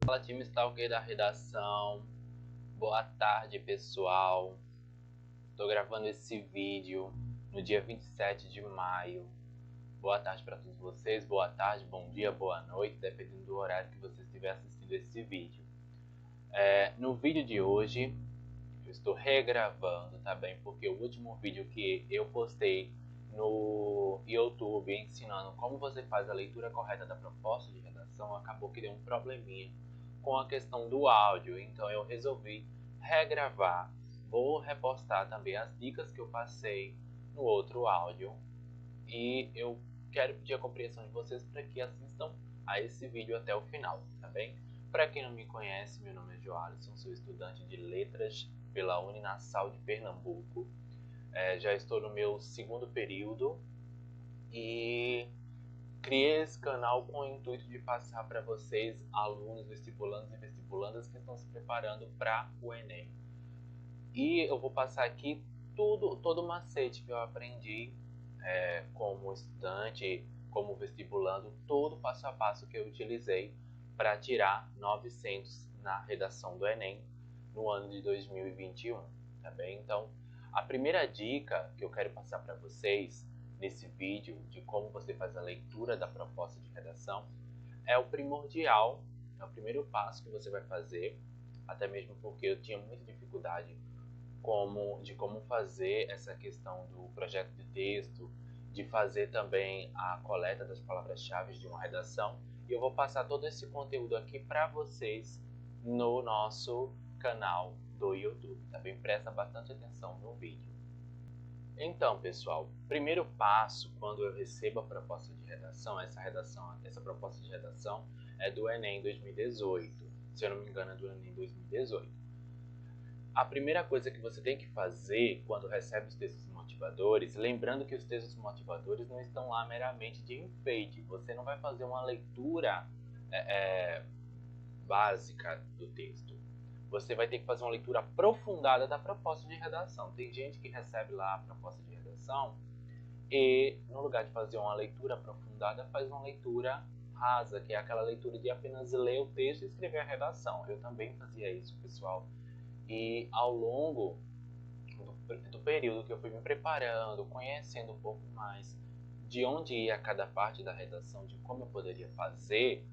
Fala, time Stalker da redação. Boa tarde, pessoal. Estou gravando esse vídeo no dia 27 de maio. Boa tarde para todos vocês. Boa tarde, bom dia, boa noite, dependendo do horário que você estiver assistindo esse vídeo. No vídeo de hoje, eu estou regravando, tá bem? Porque o último vídeo que eu postei no YouTube ensinando como você faz a leitura correta da proposta de redação acabou que deu um probleminha com a questão do áudio, então eu resolvi regravar. Vou repostar também as dicas que eu passei no outro áudio e eu quero pedir a compreensão de vocês para que assistam a esse vídeo até o final, tá bem? Para quem não me conhece, meu nome é Joalisson, sou estudante de Letras pela Uninasal de Pernambuco. Já estou no meu segundo período e criei esse canal com o intuito de passar para vocês, alunos, vestibulandos e vestibulandas que estão se preparando para o Enem. E eu vou passar aqui todo o macete que eu aprendi como estudante, como vestibulando, todo o passo a passo que eu utilizei para tirar 900 na redação do Enem no ano de 2021, tá bem? Então, a primeira dica que eu quero passar para vocês nesse vídeo de como você faz a leitura da proposta de redação é o primordial, é o primeiro passo que você vai fazer, até mesmo porque eu tinha muita dificuldade de como fazer essa questão do projeto de texto, de fazer também a coleta das palavras-chave de uma redação. E eu vou passar todo esse conteúdo aqui para vocês no nosso canal do YouTube, tá bem? Presta bastante atenção no vídeo. Então, pessoal, primeiro passo, quando eu recebo a proposta de redação, essa proposta de redação é do Enem 2018, se eu não me engano é do Enem 2018. A primeira coisa que você tem que fazer quando recebe os textos motivadores, lembrando que os textos motivadores não estão lá meramente de enfeite, você não vai fazer uma leitura básica do texto. Você vai ter que fazer uma leitura aprofundada da proposta de redação. Tem gente que recebe lá a proposta de redação e, no lugar de fazer uma leitura aprofundada, faz uma leitura rasa, que é aquela leitura de apenas ler o texto e escrever a redação. Eu também fazia isso, pessoal. E ao longo do período que eu fui me preparando, conhecendo um pouco mais de onde ia cada parte da redação, de como eu poderia fazer,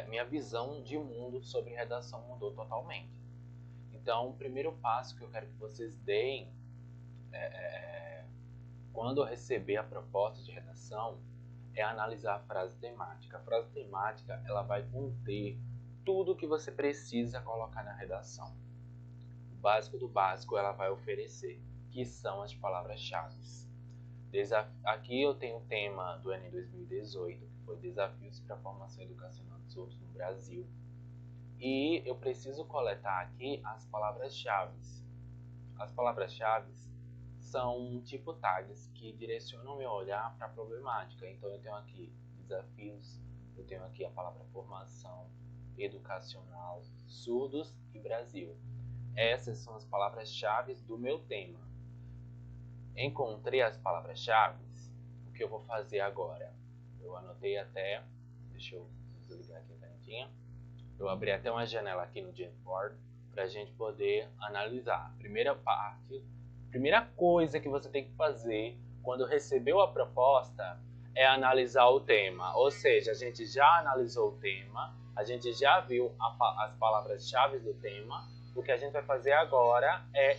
minha visão de mundo sobre redação mudou totalmente. Então, o primeiro passo que eu quero que vocês deem quando eu receber a proposta de redação é analisar a frase temática. A frase temática ela vai conter tudo o que você precisa colocar na redação. O básico do básico ela vai oferecer, que são as palavras-chave. Aqui eu tenho o tema do Enem 2018, que foi Desafios para a Formação Educacional de Surdos no Brasil. E eu preciso coletar aqui as palavras-chave. As palavras-chave são tipo tags que direcionam meu olhar para a problemática. Então eu tenho aqui desafios, eu tenho aqui a palavra formação, educacional, surdos e Brasil. Essas são as palavras-chave do meu tema. Encontrei as palavras-chave, o que eu vou fazer agora? Eu anotei até, deixa eu desligar aqui a canetinha. Eu abri até uma janela aqui no Jamboard para a gente poder analisar. Primeira coisa que você tem que fazer quando recebeu a proposta é analisar o tema. Ou seja, a gente já analisou o tema, a gente já viu as palavras-chave do tema. O que a gente vai fazer agora é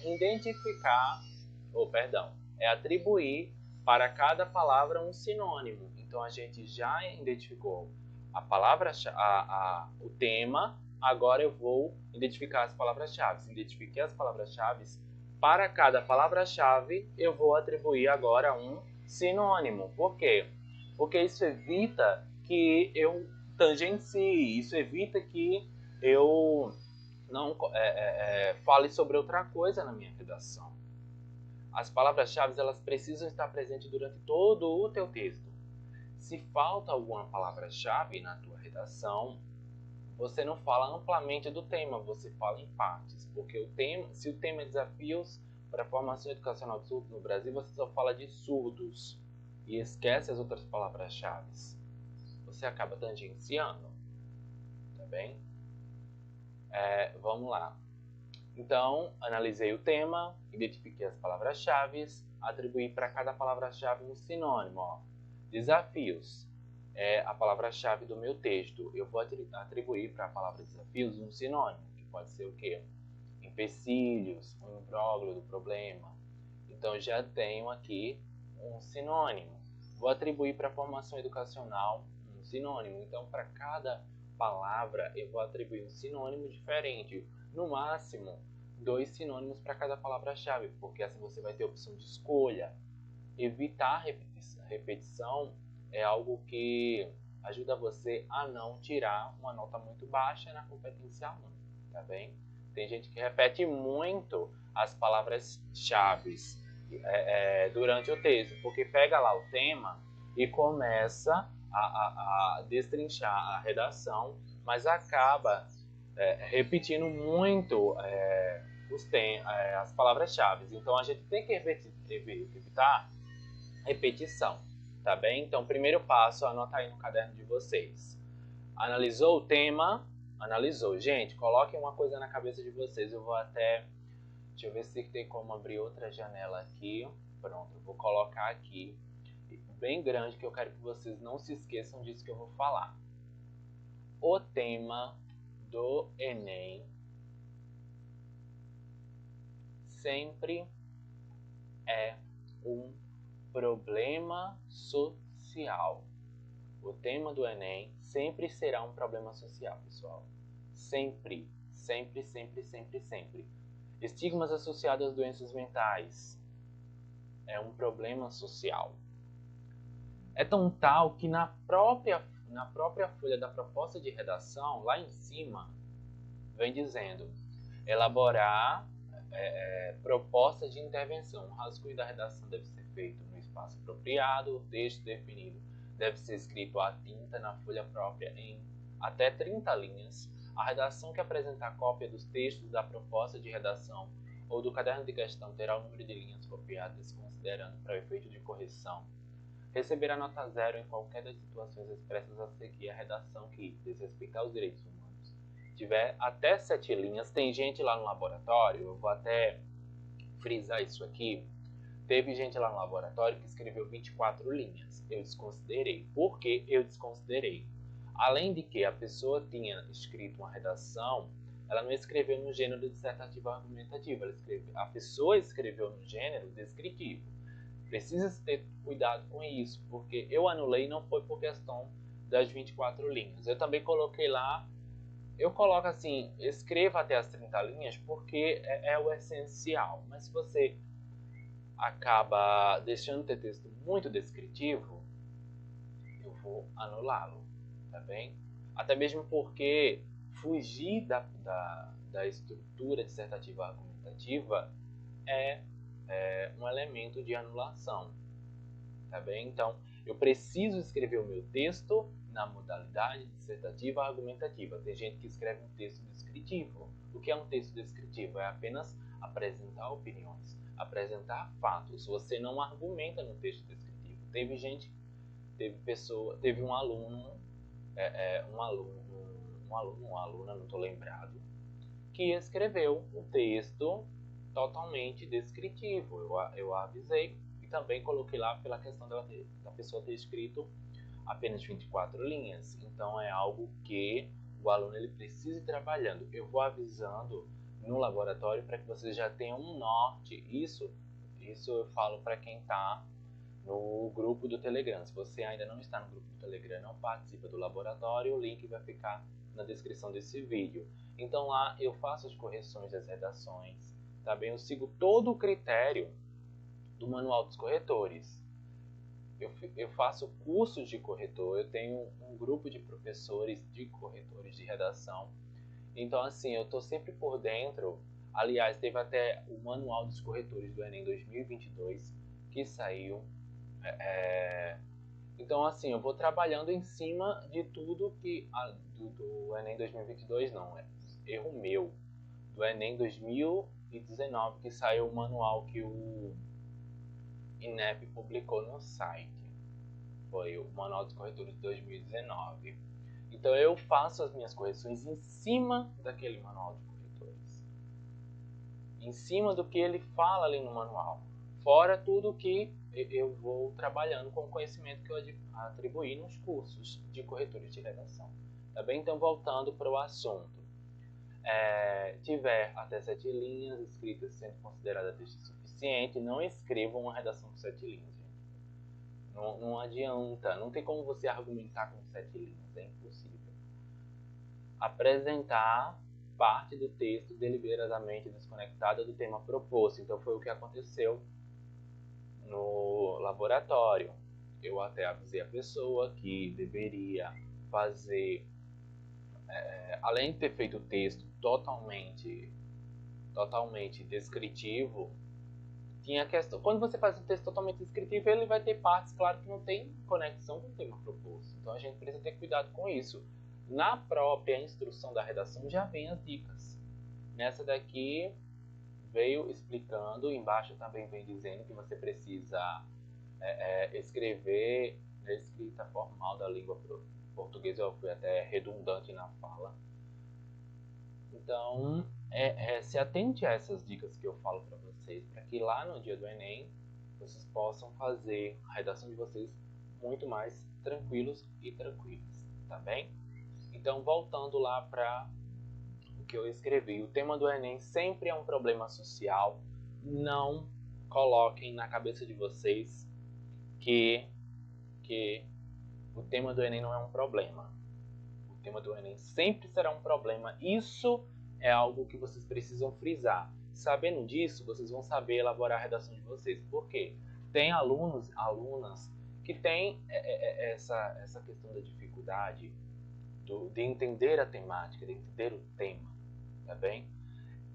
atribuir para cada palavra um sinônimo. Então a gente já identificou a palavra, o tema, agora eu vou identificar as palavras-chave. Identifiquei as palavras-chave, para cada palavra-chave eu vou atribuir agora um sinônimo. Por quê? Porque isso evita que eu tangencie, isso evita que eu não fale sobre outra coisa na minha redação. As palavras-chave elas precisam estar presentes durante todo o teu texto. Se falta alguma palavra-chave na tua redação, você não fala amplamente do tema, você fala em partes. Porque se o tema é desafios para a formação educacional de surdos no Brasil, você só fala de surdos e esquece as outras palavras-chave. Você acaba tangenciando, tá bem? Vamos lá. Então, analisei o tema, identifiquei as palavras-chave, atribuí para cada palavra-chave um sinônimo. Ó. Desafios é a palavra-chave do meu texto. Eu vou atribuir para a palavra desafios um sinônimo, que pode ser o quê? Empecilhos, um imbróglio do problema. Então, já tenho aqui um sinônimo. Vou atribuir para a formação educacional um sinônimo. Então, para cada palavra, eu vou atribuir um sinônimo diferente. No máximo, 2 sinônimos para cada palavra-chave, porque assim você vai ter opção de escolha. Evitar repetição é algo que ajuda você a não tirar uma nota muito baixa na competência 1, tá bem? Tem gente que repete muito as palavras-chave durante o texto, porque pega lá o tema e começa a destrinchar a redação, mas acaba repetindo muito as palavras-chave. Então a gente tem que evitar repetição, tá bem? Então, primeiro passo, anota aí no caderno de vocês. Analisou o tema? Analisou. Gente, coloquem uma coisa na cabeça de vocês. Eu vou até... Deixa eu ver se tem como abrir outra janela aqui. Pronto, eu vou colocar aqui bem grande, que eu quero que vocês não se esqueçam disso que eu vou falar. O tema do Enem sempre é um problema social. O tema do Enem sempre será um problema social, pessoal. Sempre, sempre, sempre, sempre, sempre. Estigmas associados às doenças mentais é um problema social. É tão tal que na própria folha da proposta de redação, lá em cima, vem dizendo elaborar proposta de intervenção. O rascunho da redação deve ser feito no espaço apropriado, o texto definido deve ser escrito à tinta na folha própria em até 30 linhas. A redação que apresentar cópia dos textos da proposta de redação ou do caderno de questão terá o número de linhas copiadas, considerando para o efeito de correção. Receberá nota 0 em qualquer das situações expressas a seguir a redação que, desrespeitar os direitos humanos, tiver até 7 linhas. Tem gente lá no laboratório, eu vou até frisar isso aqui, teve gente lá no laboratório que escreveu 24 linhas. Eu desconsiderei. Por que eu desconsiderei? Além de que a pessoa tinha escrito uma redação, ela não escreveu no gênero dissertativo argumentativo, a pessoa escreveu no gênero descritivo. Precisa ter cuidado com isso, porque eu anulei não foi por questão das 24 linhas. Eu também coloquei lá, eu coloco assim, escreva até as 30 linhas, porque é o essencial. Mas se você acaba deixando o teu texto muito descritivo, eu vou anulá-lo, tá bem? Até mesmo porque fugir da estrutura dissertativa argumentativa é um elemento de anulação, tá bem? Então, eu preciso escrever o meu texto na modalidade dissertativa argumentativa. Tem gente que escreve um texto descritivo. O que é um texto descritivo? É apenas apresentar opiniões, apresentar fatos. Você não argumenta no texto descritivo. Teve um aluno, uma aluna, não estou lembrado, que escreveu um texto totalmente descritivo. Eu avisei e também coloquei lá pela questão da pessoa ter escrito apenas 24 linhas. Então é algo que o aluno ele precisa ir trabalhando. Eu vou avisando no laboratório para que vocês já tenham um norte. Isso eu falo para quem está no grupo do Telegram. Se você ainda não está no grupo do Telegram, não participa do laboratório, o link vai ficar na descrição desse vídeo. Então lá eu faço as correções das redações, tá bem? Eu sigo todo o critério do Manual dos Corretores. Eu faço cursos de corretor, eu tenho um grupo de professores de corretores de redação. Então assim, eu estou sempre por dentro. Aliás, teve até o Manual dos Corretores do Enem 2022 que saiu. Então assim, eu vou trabalhando em cima de tudo que do Enem 2022 não, é erro meu, do Enem 2019 que saiu o manual que o INEP publicou no site. Foi o Manual dos Corretores de 2019. Então eu faço as minhas correções em cima daquele manual de corretores, em cima do que ele fala ali no manual, fora tudo que eu vou trabalhando com o conhecimento que eu atribuí nos cursos de corretores de redação. Tá bem? Então, voltando para o assunto. Tiver até 7 linhas escritas sendo considerada texto suficiente, não escreva uma redação com 7 linhas. Gente. Não adianta, não tem como você argumentar com 7 linhas, é impossível. Apresentar parte do texto deliberadamente desconectada do tema proposto. Então foi o que aconteceu no laboratório. Eu até avisei a pessoa que deveria fazer, além de ter feito o texto totalmente descritivo, tinha a questão, quando você faz um texto totalmente descritivo, ele vai ter partes, claro, que não tem conexão com o tema proposto. Então a gente precisa ter cuidado com isso. Na própria instrução da redação já vem as dicas. Nessa daqui veio explicando, embaixo também vem dizendo que você precisa escrever na escrita formal da língua portuguesa. Eu fui até redundante na fala. Então, se atente a essas dicas que eu falo para vocês, para que lá no dia do Enem vocês possam fazer a redação de vocês muito mais tranquilos e tranquilas, tá bem? Então, voltando lá para o que eu escrevi, o tema do Enem sempre é um problema social. Não coloquem na cabeça de vocês que o tema do Enem não é um problema. O tema do Enem sempre será um problema. Isso é algo que vocês precisam frisar. Sabendo disso, vocês vão saber elaborar a redação de vocês. Por quê? Tem alunos, alunas que têm essa questão da dificuldade de entender a temática, de entender o tema, tá bem?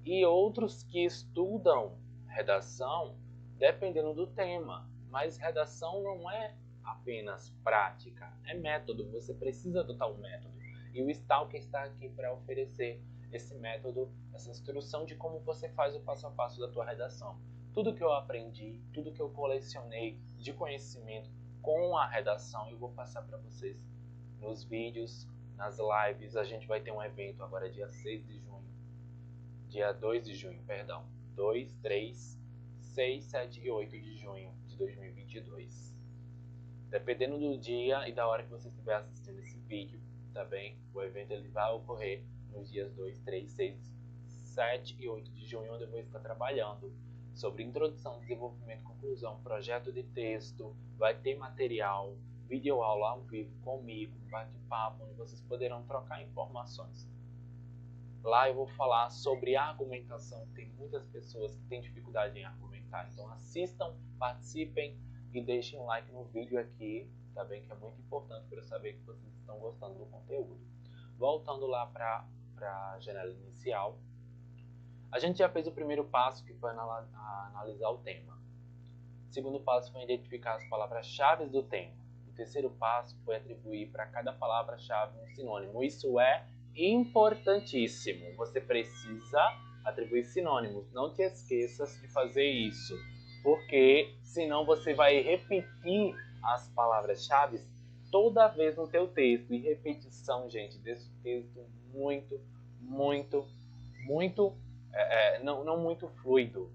E outros que estudam redação dependendo do tema. Mas redação não é apenas prática, é método. Você precisa adotar um método. E o Stalker está aqui para oferecer esse método, essa instrução de como você faz o passo a passo da tua redação. Tudo que eu aprendi, tudo que eu colecionei de conhecimento com a redação, eu vou passar para vocês nos vídeos, nas lives. A gente vai ter um evento agora dia 6 de junho. Dia 2 de junho, perdão. 2, 3, 6, 7 e 8 de junho de 2022. Dependendo do dia e da hora que você estiver assistindo esse vídeo, tá bem? O evento ele vai ocorrer nos dias 2, 3, 6, 7 e 8 de junho, onde eu vou estar trabalhando sobre introdução, desenvolvimento, conclusão, projeto de texto, vai ter material, videoaula ao vivo comigo, bate-papo, onde vocês poderão trocar informações. Lá eu vou falar sobre argumentação. Tem muitas pessoas que têm dificuldade em argumentar. Então assistam, participem e deixem um like no vídeo aqui, tá bem? Que é muito importante para eu saber que vocês estão gostando do conteúdo. Voltando lá para a janela inicial, a gente já fez o primeiro passo, que foi analisar o tema. O segundo passo foi identificar as palavras-chave do tema. O terceiro passo foi atribuir para cada palavra-chave um sinônimo. Isso é importantíssimo. Você precisa atribuir sinônimos. Não te esqueças de fazer isso, porque senão você vai repetir as palavras-chave toda vez no teu texto. E repetição, gente, desse texto não muito fluido.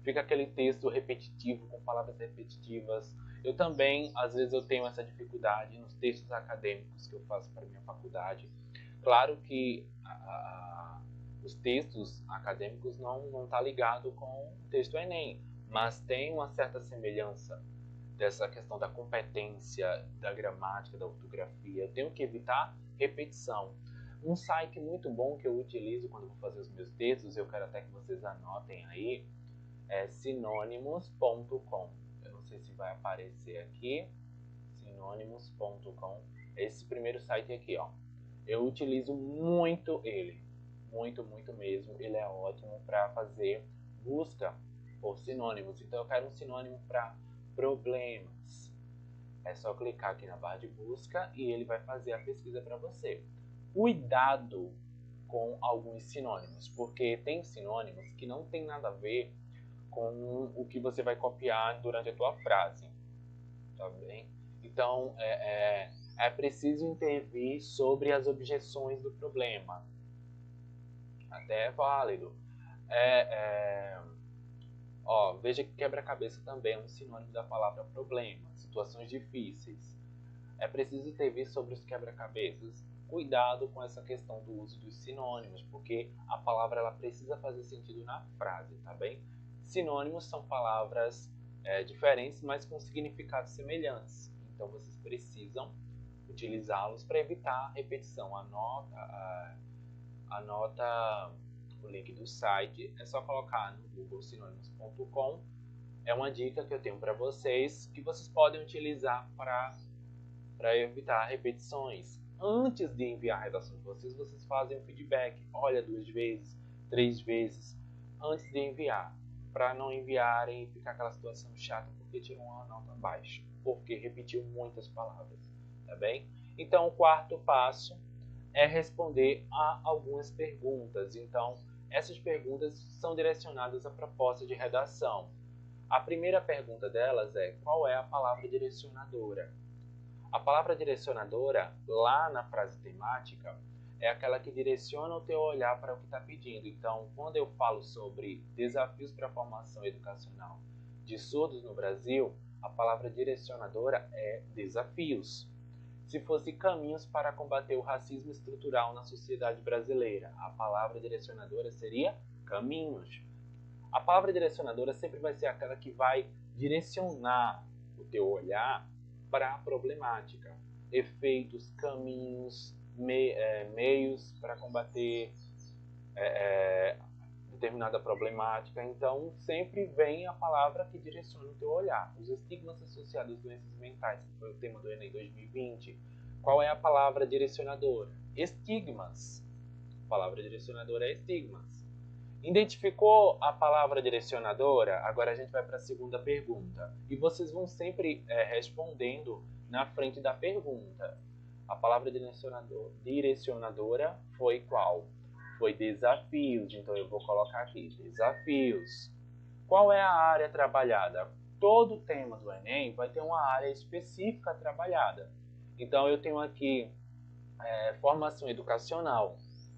Fica aquele texto repetitivo, com palavras repetitivas. Eu também, às vezes, eu tenho essa dificuldade nos textos acadêmicos que eu faço para minha faculdade. Claro que os textos acadêmicos não tá ligado com o texto Enem, mas tem uma certa semelhança dessa questão da competência, da gramática, da ortografia. Eu tenho que evitar repetição. Um site muito bom que eu utilizo quando vou fazer os meus textos, eu quero até que vocês anotem aí, é sinônimos.com. Eu não sei se vai aparecer aqui, sinônimos.com. Esse primeiro site aqui, ó. Eu utilizo muito ele, muito mesmo. Ele é ótimo para fazer busca por sinônimos. Então eu quero um sinônimo para problemas. É só clicar aqui na barra de busca e ele vai fazer a pesquisa para você. Cuidado com alguns sinônimos, porque tem sinônimos que não tem nada a ver com o que você vai copiar durante a tua frase, tá bem? Então, é é preciso intervir sobre as objeções do problema. Até é válido. Veja que quebra-cabeça também é um sinônimo da palavra problema. Situações difíceis. É preciso intervir sobre os quebra-cabeças. Cuidado com essa questão do uso dos sinônimos, porque a palavra ela precisa fazer sentido na frase, tá bem? Sinônimos são palavras diferentes, mas com significados semelhantes. Então vocês precisam utilizá-los para evitar a repetição. Anota o link do site, é só colocar no Google sinônimos.com. É uma dica que eu tenho para vocês, que vocês podem utilizar para evitar repetições. Antes de enviar a redação de vocês, vocês fazem um feedback. Olha 2 vezes, 3 vezes, antes de enviar. Para não enviarem e ficar aquela situação chata porque tiram uma nota baixa, porque repetiu muitas palavras, tá bem? Então, o quarto passo é responder a algumas perguntas. Então, essas perguntas são direcionadas à proposta de redação. A primeira pergunta delas é: qual é a palavra direcionadora? A palavra direcionadora, lá na frase temática, é aquela que direciona o teu olhar para o que está pedindo. Então, quando eu falo sobre desafios para a formação educacional de surdos no Brasil, a palavra direcionadora é desafios. Se fosse caminhos para combater o racismo estrutural na sociedade brasileira, a palavra direcionadora seria caminhos. A palavra direcionadora sempre vai ser aquela que vai direcionar o teu olhar para a problemática, efeitos, caminhos, meios para combater determinada problemática. Então, sempre vem a palavra que direciona o teu olhar. Os estigmas associados às doenças mentais, que foi o tema do Enem 2020. Qual é a palavra direcionadora? Estigmas. A palavra direcionadora é estigmas. Identificou a palavra direcionadora? Agora a gente vai para a segunda pergunta. E vocês vão sempre respondendo na frente da pergunta. A palavra direcionadora foi qual? Foi desafios. Então eu vou colocar aqui, desafios. Qual é a área trabalhada? Todo tema do Enem vai ter uma área específica trabalhada. Então eu tenho aqui formação educacional.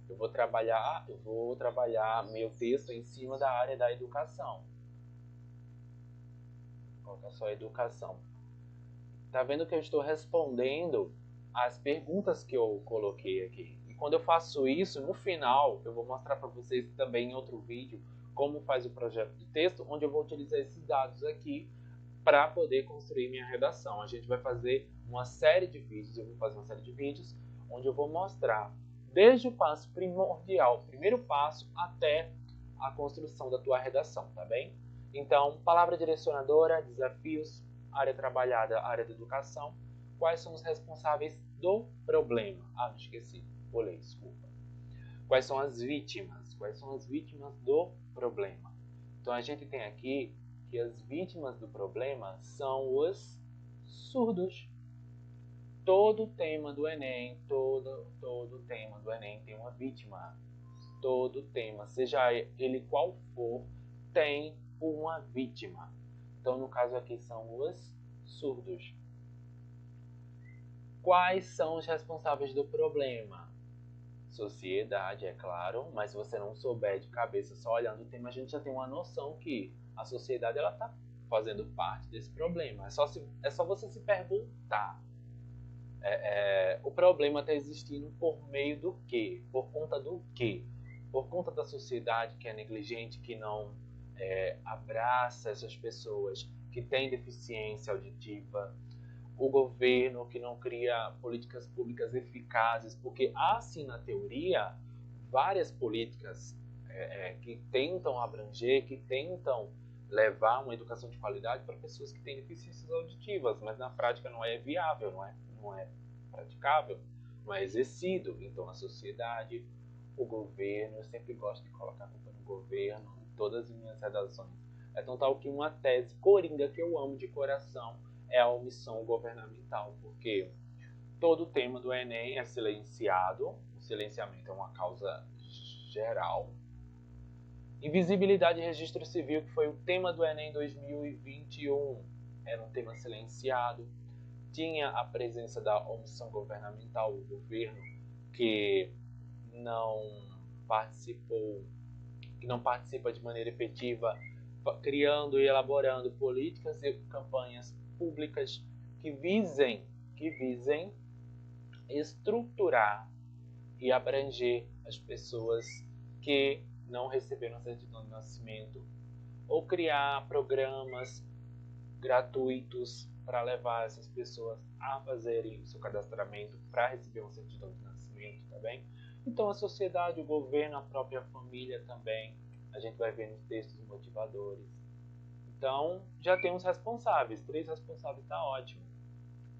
Eu vou trabalhar meu texto em cima da área da educação. Vou colocar só educação. Tá vendo que eu estou respondendo as perguntas que eu coloquei aqui. E quando eu faço isso, no final, eu vou mostrar para vocês também em outro vídeo como faz o projeto de texto, onde eu vou utilizar esses dados aqui para poder construir minha redação. A gente vai fazer uma série de vídeos, eu vou fazer uma série de vídeos onde eu vou mostrar desde o passo primordial, primeiro passo, até a construção da tua redação, tá bem? Então, palavra direcionadora, desafios, área trabalhada, área de educação. Quais são os responsáveis do problema? Não esqueci, pulei, desculpa. Quais são as vítimas? Quais são as vítimas do problema? Então, a gente tem aqui que as vítimas do problema são os surdos. Todo tema do Enem, todo tema do Enem tem uma vítima. Todo tema, seja ele qual for, tem uma vítima. Então, no caso aqui, são os surdos. Quais são os responsáveis do problema? Sociedade, é claro, mas se você não souber de cabeça só olhando o tema, a gente já tem uma noção que a sociedade está fazendo parte desse problema. É só você se perguntar. O problema está existindo por meio do quê? Por conta do quê? Por conta da sociedade que é negligente, que não abraça essas pessoas que têm deficiência auditiva, o governo que não cria políticas públicas eficazes, porque há sim na teoria várias políticas que tentam abranger, que tentam levar uma educação de qualidade para pessoas que têm deficiências auditivas, mas na prática não é viável, não é praticável, não é exercido. Então a sociedade, o governo, eu sempre gosto de colocar a culpa no governo em todas as minhas redações. É tão tal que uma tese coringa que eu amo de coração é a omissão governamental, porque todo o tema do Enem é silenciado, o silenciamento é uma causa geral. Invisibilidade e registro civil, que foi o tema do Enem 2021, era um tema silenciado. tinha a presença da omissão governamental, o governo que não participa de maneira efetiva, criando e elaborando políticas e campanhas públicas que visem estruturar e abranger as pessoas que não receberam a certidão de nascimento, ou criar programas gratuitos para levar essas pessoas a fazerem o seu cadastramento para receber uma certidão de nascimento, tá bem? Então a sociedade, o governo, a própria família também, a gente vai ver nos textos motivadores. Então já tem uns responsáveis, 3 responsáveis, tá ótimo.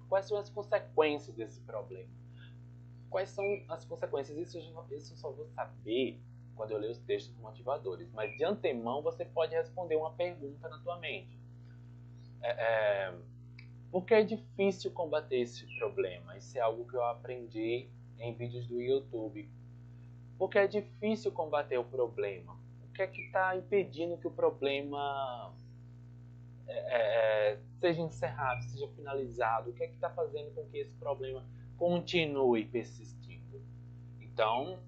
Quais são as consequências desse problema? Quais são as consequências? Isso eu só vou saber quando eu ler os textos motivadores, mas de antemão você pode responder uma pergunta na tua mente. Por que é difícil combater esse problema? Isso é algo que eu aprendi em vídeos do YouTube. Por que é difícil combater o problema? O que é que está impedindo que o problema seja encerrado, seja finalizado? O que é que está fazendo com que esse problema continue persistindo? Então,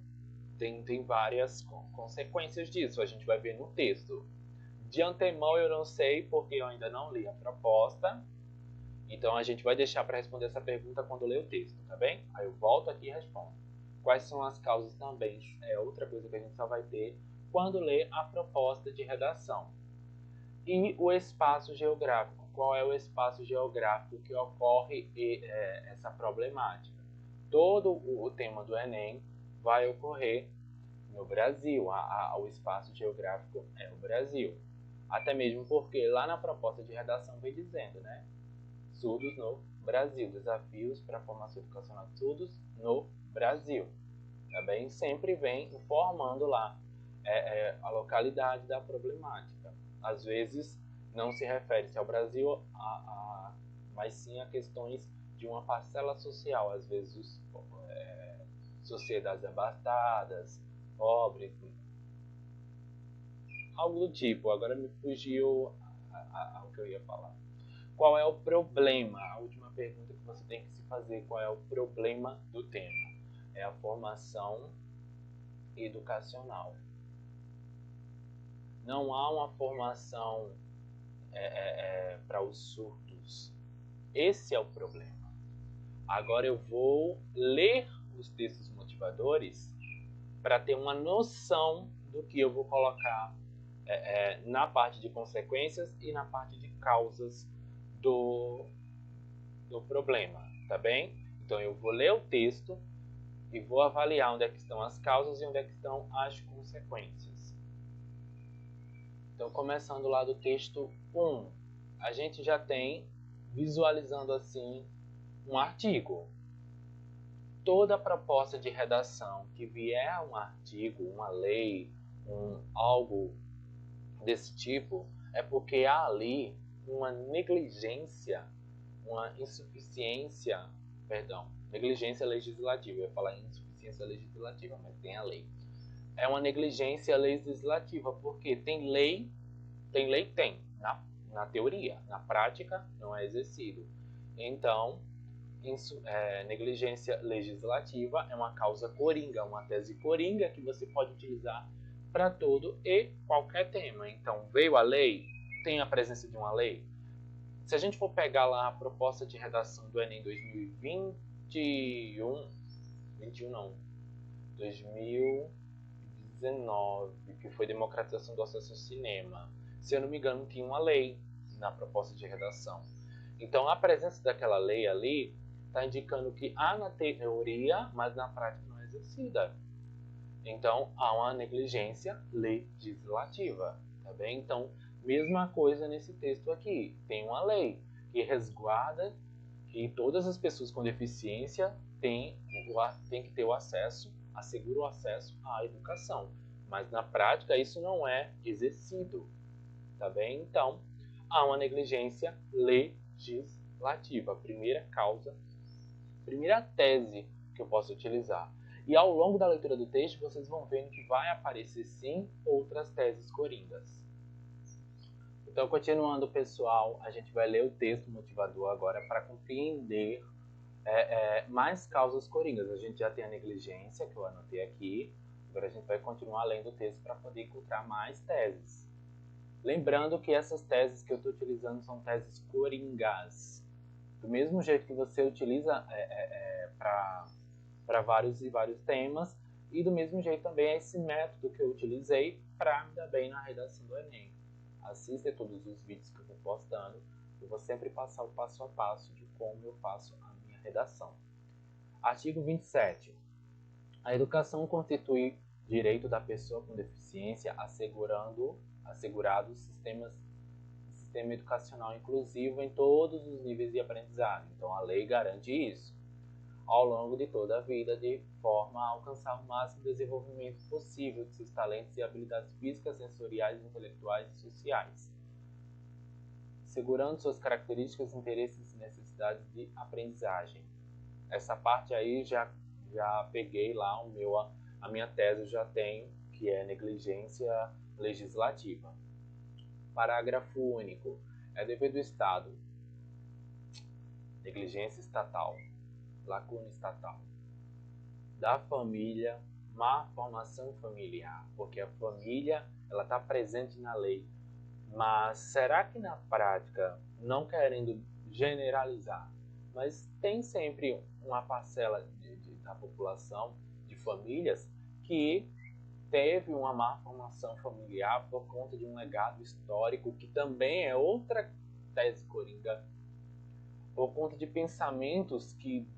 tem várias consequências disso. A gente vai ver no texto. De antemão eu não sei, porque eu ainda não li a proposta. Então a gente vai deixar para responder essa pergunta quando ler o texto, tá bem? Aí eu volto aqui e respondo. Quais são as causas também? É outra coisa que a gente só vai ter quando ler a proposta de redação. E o espaço geográfico. Qual é o espaço geográfico que ocorre essa problemática? Todo o tema do Enem vai ocorrer no Brasil. O espaço geográfico é o Brasil. Até mesmo porque lá na proposta de redação vem dizendo, né? Surdos no Brasil, desafios para a formação educacional de surdos no Brasil. Também sempre vem informando lá a localidade da problemática. Às vezes não se refere-se ao Brasil, mas sim a questões de uma parcela social, às vezes sociedades abastadas, pobres, algo do tipo. Agora me fugiu ao que eu ia falar. Qual é o problema? A última pergunta que você tem que se fazer, qual é o problema do tema? É a formação educacional. Não há uma formação para os surdos. Esse é o problema. Agora eu vou ler os textos motivadores para ter uma noção do que eu vou colocar na parte de consequências e na parte de causas do problema, tá bem? Então eu vou ler o texto e vou avaliar onde é que estão as causas e onde é que estão as consequências. Então, começando lá do texto 1, a gente já tem, visualizando assim, um artigo. Toda proposta de redação que vier um artigo, uma lei, algo desse tipo, é porque há ali uma negligência, uma insuficiência, negligência legislativa. Eu ia falar insuficiência legislativa, mas tem a lei. É uma negligência legislativa, porque tem lei, na teoria, na prática não é exercido. Então, negligência legislativa é uma causa coringa, uma tese coringa que você pode utilizar para todo e qualquer tema. Então, veio a lei, tem a presença de uma lei. Se a gente for pegar lá a proposta de redação do Enem 2019, que foi democratização do acesso ao cinema, se eu não me engano, tinha uma lei na proposta de redação. Então, a presença daquela lei ali está indicando que há na teoria, mas na prática não é exercida. Então, há uma negligência legislativa, tá bem? Então, mesma coisa nesse texto aqui. Tem uma lei que resguarda que todas as pessoas com deficiência têm que ter o acesso, assegura o acesso à educação. Mas, na prática, isso não é exercido, tá bem? Então, há uma negligência legislativa. Primeira causa, primeira tese que eu posso utilizar. E ao longo da leitura do texto, vocês vão vendo que vai aparecer sim outras teses coringas. O Então, continuando, pessoal, a gente vai ler o texto motivador agora para compreender mais causas coringas. A gente já tem a negligência, que eu anotei aqui. Agora a gente vai continuar lendo o texto para poder encontrar mais teses. Lembrando que essas teses que eu estou utilizando são teses coringas. Do mesmo jeito que você utiliza para vários e vários temas, e do mesmo jeito também é esse método que eu utilizei para me dar bem na redação do Enem. Assista todos os vídeos que eu estou postando, eu vou sempre passar o passo a passo de como eu faço a minha redação. Artigo 27. A educação constitui direito da pessoa com deficiência, assegurado o sistema educacional inclusivo em todos os níveis de aprendizagem. Então a lei garante isso ao longo de toda a vida, de forma a alcançar o máximo desenvolvimento possível de seus talentos e habilidades físicas, sensoriais, intelectuais e sociais, segurando suas características, interesses e necessidades de aprendizagem. Essa parte aí já peguei lá a minha tese, eu já tenho, que é negligência legislativa. Parágrafo único. É dever do Estado. Negligência estatal. Lacuna estatal. Da família, má formação familiar, porque a família ela está presente na lei, mas será que na prática, não querendo generalizar, mas tem sempre uma parcela da população, de famílias, que teve uma má formação familiar por conta de um legado histórico, que também é outra tese coringa, por conta de pensamentos que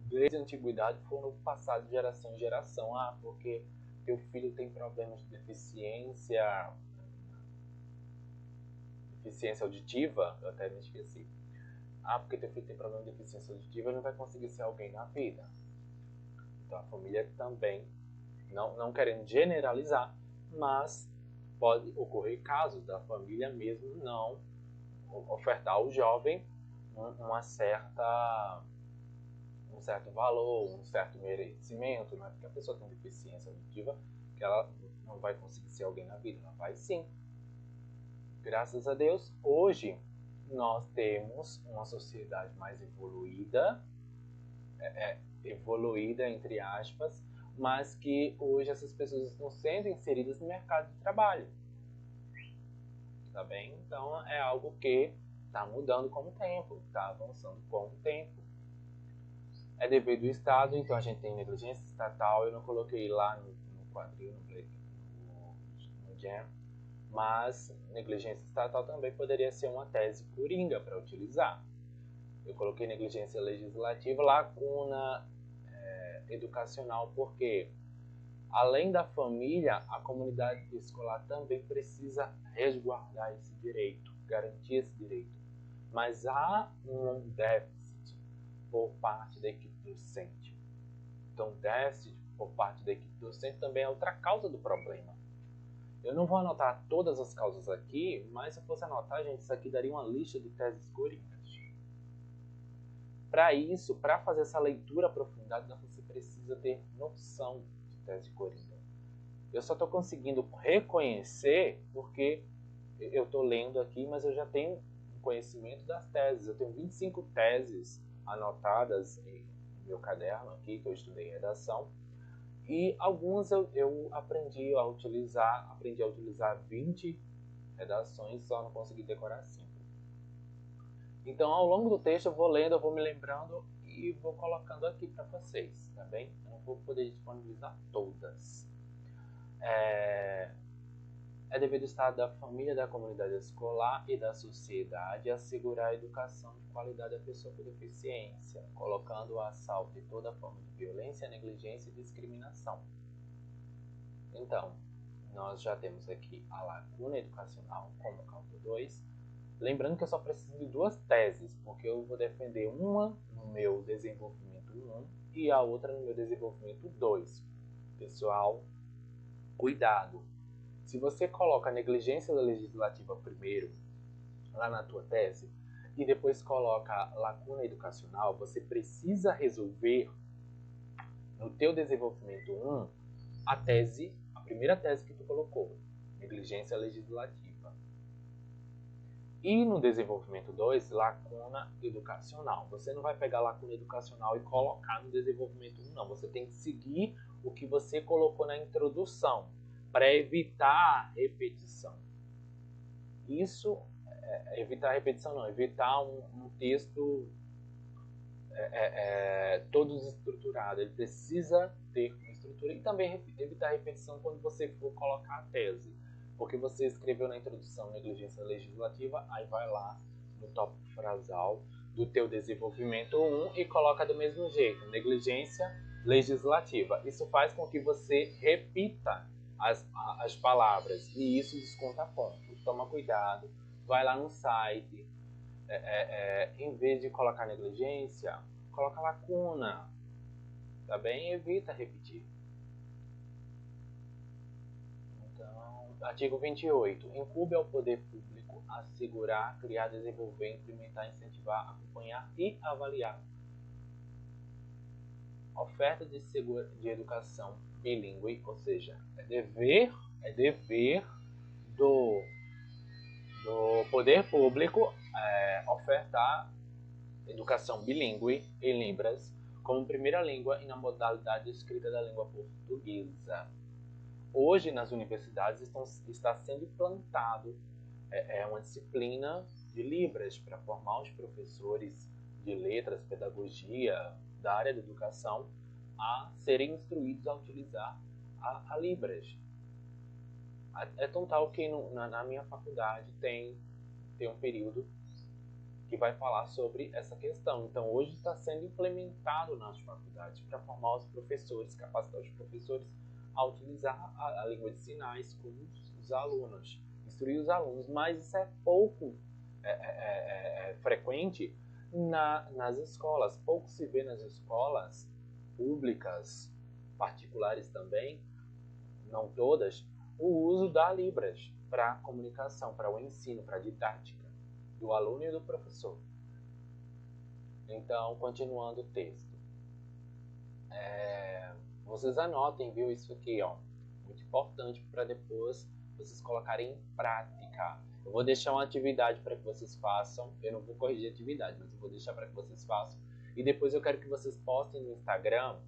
desde a antiguidade foram passados de geração em geração. Porque teu filho tem problemas de deficiência auditiva, eu até me esqueci. Porque teu filho tem problema de deficiência auditiva, ele não vai conseguir ser alguém na vida. Então a família também, não querendo generalizar, mas pode ocorrer casos da família mesmo não ofertar ao jovem um certo valor, um certo merecimento. Não é porque a pessoa tem deficiência auditiva que ela não vai conseguir ser alguém na vida, ela vai sim. Graças a Deus, hoje nós temos uma sociedade mais evoluída, evoluída entre aspas, mas que hoje essas pessoas estão sendo inseridas no mercado de trabalho. Tá bem? Então é algo que está mudando com o tempo, está avançando com o tempo. É dever do Estado, então a gente tem negligência estatal, eu não coloquei lá no quadril, no Jam, mas negligência estatal também poderia ser uma tese coringa para utilizar. Eu coloquei negligência legislativa, lacuna educacional, porque além da família, a comunidade escolar também precisa resguardar esse direito, garantir esse direito. Mas há um déficit por parte da equipe docente. Então, déficit por parte da equipe docente também é outra causa do problema. Eu não vou anotar todas as causas aqui, mas se eu fosse anotar, gente, isso aqui daria uma lista de teses coringas. Para isso, para fazer essa leitura aprofundada, você precisa ter noção de tese coringa. Eu só estou conseguindo reconhecer porque eu estou lendo aqui, mas eu já tenho um conhecimento das teses. Eu tenho 25 teses anotadas no meu caderno aqui, que eu estudei em redação. E algumas eu aprendi a utilizar 20 redações, só não consegui decorar 5. Então, ao longo do texto, eu vou lendo, eu vou me lembrando e vou colocando aqui para vocês, tá bem? Eu não vou poder disponibilizar todas. É dever do Estado, da família, da comunidade escolar e da sociedade assegurar a educação de qualidade à pessoa com deficiência, colocando o assalto e toda forma de violência, negligência e discriminação. Então, nós já temos aqui a lacuna educacional como causa 2. Lembrando que eu só preciso de 2 teses, porque eu vou defender uma no meu desenvolvimento 1 e a outra no meu desenvolvimento 2. Pessoal, cuidado! Se você coloca a negligência legislativa primeiro, lá na tua tese, e depois coloca a lacuna educacional, você precisa resolver no teu desenvolvimento 1 a primeira tese que tu colocou, negligência legislativa. E no desenvolvimento 2, lacuna educacional. Você não vai pegar a lacuna educacional e colocar no desenvolvimento 1, não. Você tem que seguir o que você colocou na introdução, para evitar repetição. Isso, evitar repetição não, evitar um texto todo desestruturado. Ele precisa ter uma estrutura, e também evitar repetição quando você for colocar a tese. Porque você escreveu na introdução negligência legislativa, aí vai lá no tópico frasal do teu desenvolvimento 1 e coloca do mesmo jeito, negligência legislativa. Isso faz com que você repita as palavras, e isso desconta ponto. Toma cuidado, vai lá no site, em vez de colocar negligência, coloca lacuna, tá bem? Evita repetir. Artigo 28. Incumbe ao poder público assegurar, criar, desenvolver, implementar, incentivar, acompanhar e avaliar oferta de educação bilíngue, ou seja, é dever do poder público ofertar educação bilíngue em Libras como primeira língua e na modalidade escrita da língua portuguesa. Hoje, nas universidades, está sendo implantado uma disciplina de Libras para formar os professores de letras, pedagogia, da área da educação, a serem instruídos a utilizar a Libras. É tão tal que na minha faculdade tem um período que vai falar sobre essa questão. Então, hoje está sendo implementado nas faculdades para formar os professores, capacitar os professores a utilizar a língua de sinais com os alunos, instruir os alunos, mas isso é pouco frequente nas escolas. Pouco se vê nas escolas públicas, particulares também, não todas, o uso da Libras para comunicação, para o ensino, para a didática do aluno e do professor. Então, continuando o texto. Vocês anotem, viu, isso aqui, ó, muito importante para depois vocês colocarem em prática. Eu vou deixar uma atividade para que vocês façam, eu não vou corrigir a atividade, mas eu vou deixar para que vocês façam, e depois eu quero que vocês postem no Instagram,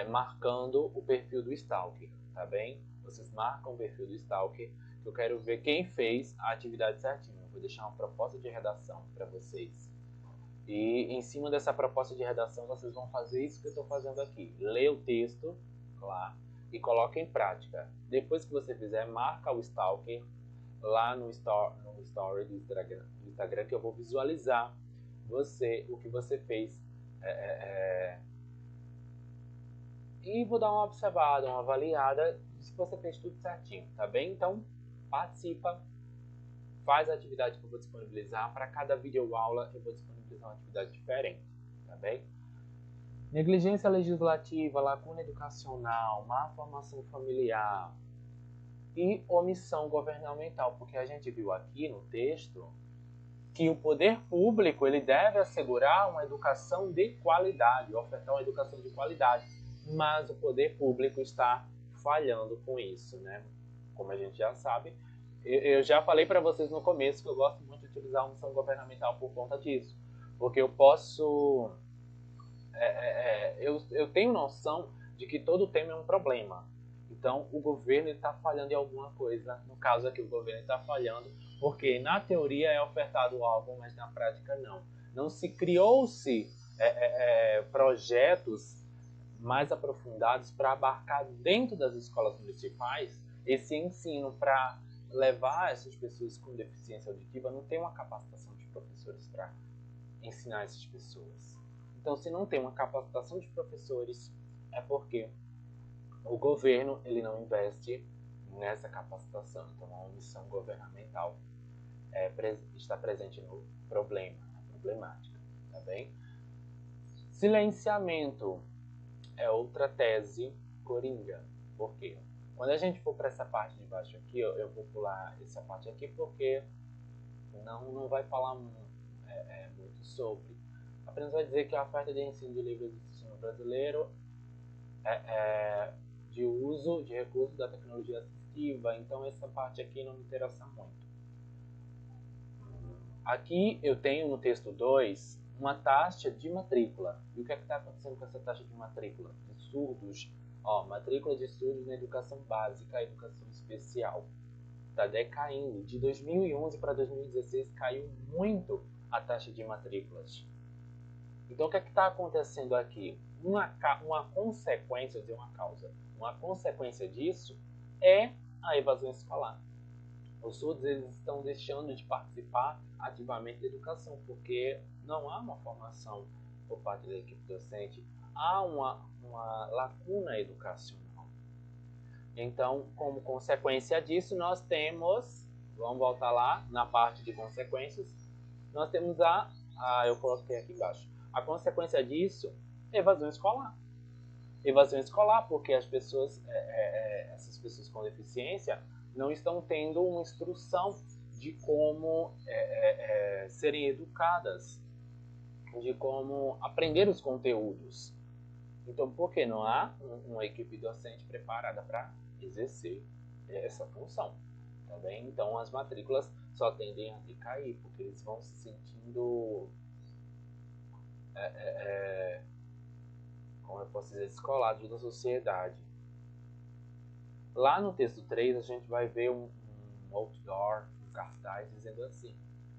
marcando o perfil do Stalker, tá bem? Vocês marcam o perfil do Stalker, que eu quero ver quem fez a atividade certinho. Eu vou deixar uma proposta de redação para vocês. E em cima dessa proposta de redação, vocês vão fazer isso que eu estou fazendo aqui. Lê o texto lá e coloca em prática. Depois que você fizer, marca o Stalker lá no story do Instagram, que eu vou visualizar o que você fez. E vou dar uma observada, uma avaliada se você fez tudo certinho, tá bem? Então, participa, faz a atividade que eu vou disponibilizar. Para cada videoaula eu vou disponibilizar uma atividade diferente, tá bem? Negligência legislativa, lacuna educacional, má formação familiar e omissão governamental, porque a gente viu aqui no texto que o poder público ele deve assegurar uma educação de qualidade, ofertar uma educação de qualidade, mas o poder público está falhando com isso, né? Como a gente já sabe, eu já falei para vocês no começo que eu gosto muito de utilizar a omissão governamental por conta disso, porque eu posso, eu tenho noção de que todo tema é um problema. Então, o governo está falhando em alguma coisa. No caso aqui, o governo está falhando porque na teoria é ofertado algo, mas na prática não. Não se criou-se projetos mais aprofundados para abarcar dentro das escolas municipais esse ensino, para levar essas pessoas com deficiência auditiva. Não tem uma capacitação de professores para ensinar essas pessoas. Então, se não tem uma capacitação de professores, é porque o governo ele não investe nessa capacitação. Então, a omissão governamental está presente no problema, na problemática, tá bem? Silenciamento é outra tese coringa. Por quê? Quando a gente for para essa parte de baixo aqui, eu vou pular essa parte aqui porque não vai falar muito sobre. Apenas vai dizer que a oferta de ensino de livros do ensino brasileiro de uso de recursos da tecnologia assistiva. Então essa parte aqui não me interessa muito. Aqui eu tenho no texto 2 uma taxa de matrícula. E o que é que está acontecendo com essa taxa de matrícula? De surdos, ó, matrícula de surdos na educação básica e educação especial. Está decaindo. De 2011 para 2016 caiu muito a taxa de matrículas. Então o que é que está acontecendo aqui? Uma consequência, dizer uma causa, uma consequência disso é a evasão escolar. Os surdos eles estão deixando de participar ativamente da educação, porque não há uma formação por parte da equipe docente, há uma lacuna educacional. Então, como consequência disso, nós temos, vamos voltar lá na parte de consequências, nós temos eu coloquei aqui embaixo, a consequência disso é evasão escolar. Evasão escolar, porque as pessoas, essas pessoas com deficiência não estão tendo uma instrução de como serem educadas, de como aprender os conteúdos. Então, por que não há uma equipe docente preparada para exercer essa função? Tá bem? Então, as matrículas só tendem a decair, porque eles vão se sentindo, como eu posso dizer, descolados da sociedade. Lá no texto 3, a gente vai ver um outdoor, um cartaz dizendo assim: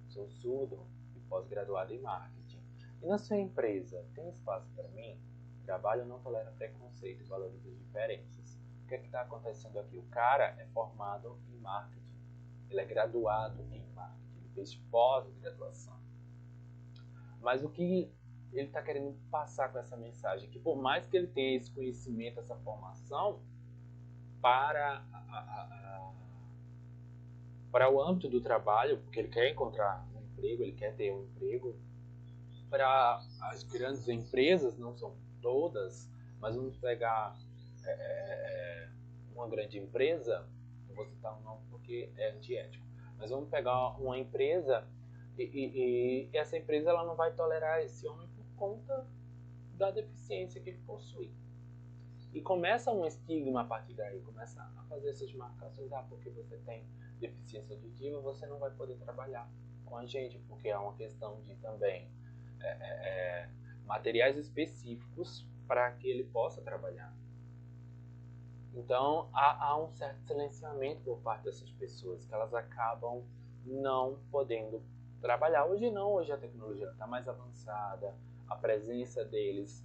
sou surdo e pós-graduado em marketing. E na sua empresa, tem espaço para mim? Trabalho não tolera preconceito e valoriza diferenças. O que é que está acontecendo aqui? O cara é formado em marketing. Ele é graduado em marketing. Ele fez pós-graduação. Mas o que ele está querendo passar com essa mensagem? Que por mais que ele tenha esse conhecimento, essa formação, para o âmbito do trabalho, porque ele quer encontrar um emprego, ele quer ter um emprego. Para as grandes empresas, não são todas, mas vamos pegar uma grande empresa, não vou citar um nome porque é antiético, mas vamos pegar uma empresa e essa empresa ela não vai tolerar esse homem por conta da deficiência que ele possui. E começa um estigma a partir daí, começa a fazer essas marcações, porque você tem deficiência auditiva, você não vai poder trabalhar com a gente, porque é uma questão de também materiais específicos para que ele possa trabalhar. Então há um certo silenciamento por parte dessas pessoas, que elas acabam não podendo trabalhar. Hoje não, hoje a tecnologia está mais avançada, a presença deles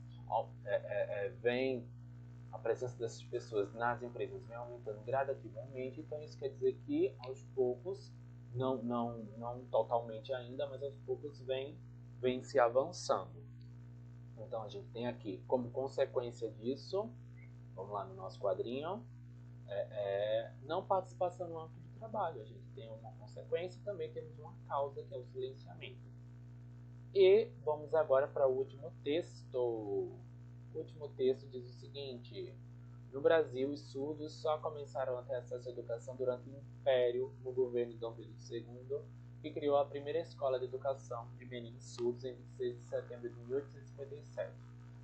vem, a presença dessas pessoas nas empresas vem aumentando gradativamente, então isso quer dizer que aos poucos, não totalmente ainda, mas aos poucos vem se avançando. Então a gente tem aqui, como consequência disso, vamos lá no nosso quadrinho, não participação no âmbito do trabalho. A gente tem uma consequência e também temos uma causa, que é o silenciamento. E vamos agora para o último texto. O último texto diz o seguinte: no Brasil, os surdos só começaram a ter acesso à educação durante o Império, no governo de Dom Pedro II, que criou a primeira escola de educação de meninos surdos em 26 de setembro de 1857,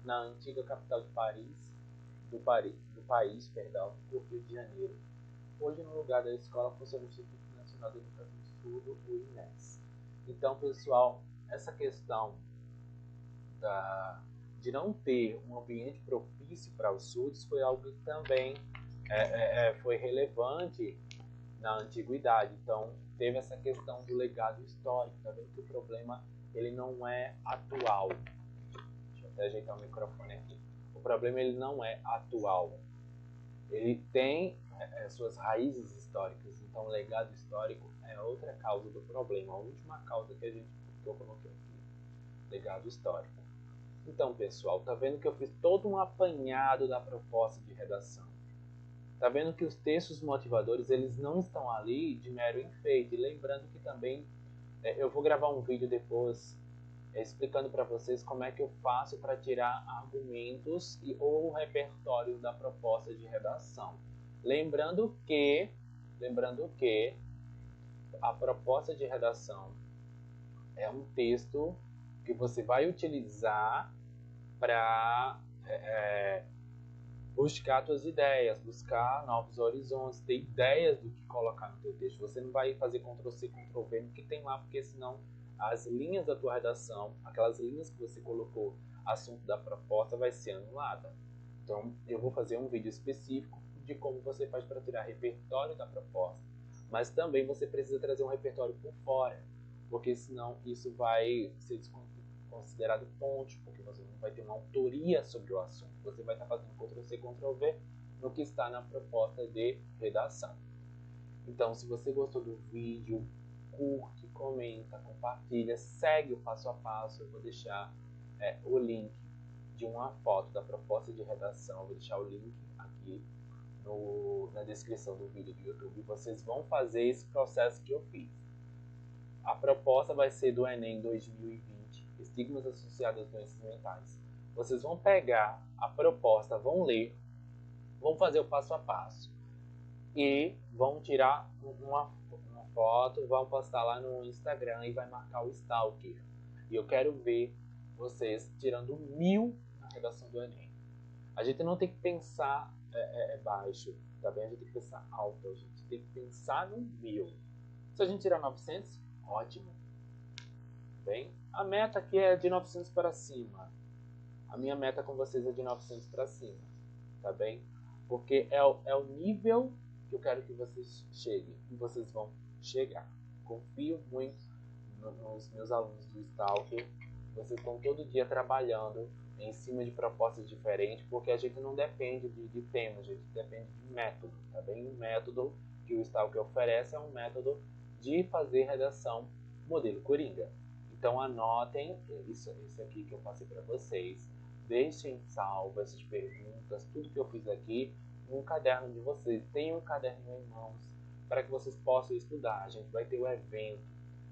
na antiga capital do país, o Rio de Janeiro. Hoje, no lugar da escola, funciona o Instituto Nacional de Educação do Surdo, o INES. Então, pessoal, essa questão de não ter um ambiente propício para os surdos foi algo que também foi relevante na antiguidade. Então, teve essa questão do legado histórico. Tá vendo que o problema ele não é atual. Deixa eu até ajeitar o microfone aqui. O problema ele não é atual. Ele tem suas raízes históricas. Então, o legado histórico é outra causa do problema. A última causa que eu coloquei aqui. Legado histórico. Então, pessoal, tá vendo que eu fiz todo um apanhado da proposta de redação. Tá vendo que os textos motivadores, eles não estão ali de mero enfeite. Lembrando que também eu vou gravar um vídeo depois explicando para vocês como é que eu faço para tirar argumentos ou o repertório da proposta de redação. Lembrando que a proposta de redação é um texto que você vai utilizar para buscar suas ideias, buscar novos horizontes, ter ideias do que colocar no teu texto. Você não vai fazer Ctrl+C, Ctrl+V no que tem lá, porque senão as linhas da tua redação, aquelas linhas que você colocou, assunto da proposta, vai ser anulada. Então, eu vou fazer um vídeo específico de como você faz para tirar repertório da proposta. Mas também você precisa trazer um repertório por fora, porque senão isso vai ser considerado ponte, porque você não vai ter uma autoria sobre o assunto. Você vai estar fazendo Ctrl+C, Ctrl+V no que está na proposta de redação. Então, se você gostou do vídeo, curte, comenta, compartilha, segue o passo a passo. Eu vou deixar o link de uma foto da proposta de redação. Eu vou deixar o link aqui na descrição do vídeo do YouTube. Vocês vão fazer esse processo que eu fiz. A proposta vai ser do Enem 2020, estigmas associados às doenças mentais. Vocês vão pegar a proposta, vão ler, vão fazer o passo a passo e vão tirar uma foto, vão postar lá no Instagram e vai marcar o Stalker. E eu quero ver vocês tirando 1000 na redação do Enem. A gente não tem que pensar baixo, tá bem? A gente tem que pensar alto, a gente tem que pensar no 1000. Se a gente tirar 900, ótimo. Bem, a meta aqui é de 900 para cima. A minha meta com vocês é de 900 para cima, tá bem? Porque é o nível que eu quero que vocês cheguem, e vocês vão chegar. Confio muito nos meus alunos do Stalker. Vocês estão todo dia trabalhando em cima de propostas diferentes, porque a gente não depende de tema, a gente depende de método, tá bem? O método que o Stalker oferece é um método de fazer redação modelo Coringa. Então anotem isso aqui que eu passei para vocês, deixem salvo essas perguntas, tudo que eu fiz aqui no caderno de vocês. Tenham um caderno em mãos para que vocês possam estudar. A gente vai ter o evento,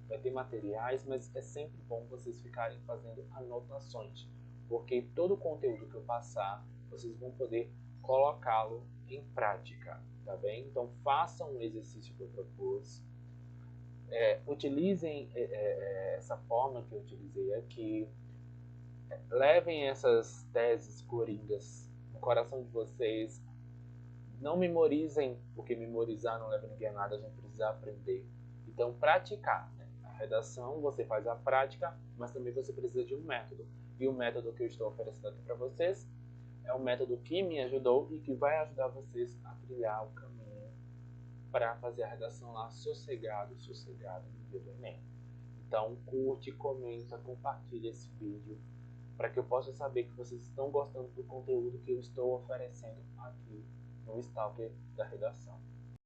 vai ter materiais, mas é sempre bom vocês ficarem fazendo anotações, porque todo o conteúdo que eu passar, vocês vão poder colocá-lo em prática, tá bem? Então façam o exercício que eu propus, utilizem essa forma que eu utilizei aqui, levem essas teses coringas no coração de vocês, não memorizem, porque memorizar não leva ninguém a nada, a gente precisa aprender. Então praticar, né? A redação você faz a prática, mas também você precisa de um método. E o método que eu estou oferecendo aqui para vocês é um método que me ajudou e que vai ajudar vocês a trilhar o caminho para fazer a redação lá sossegado no dia do Enem. Então curte, comenta, compartilha esse vídeo para que eu possa saber que vocês estão gostando do conteúdo que eu estou oferecendo aqui no Stalker da redação.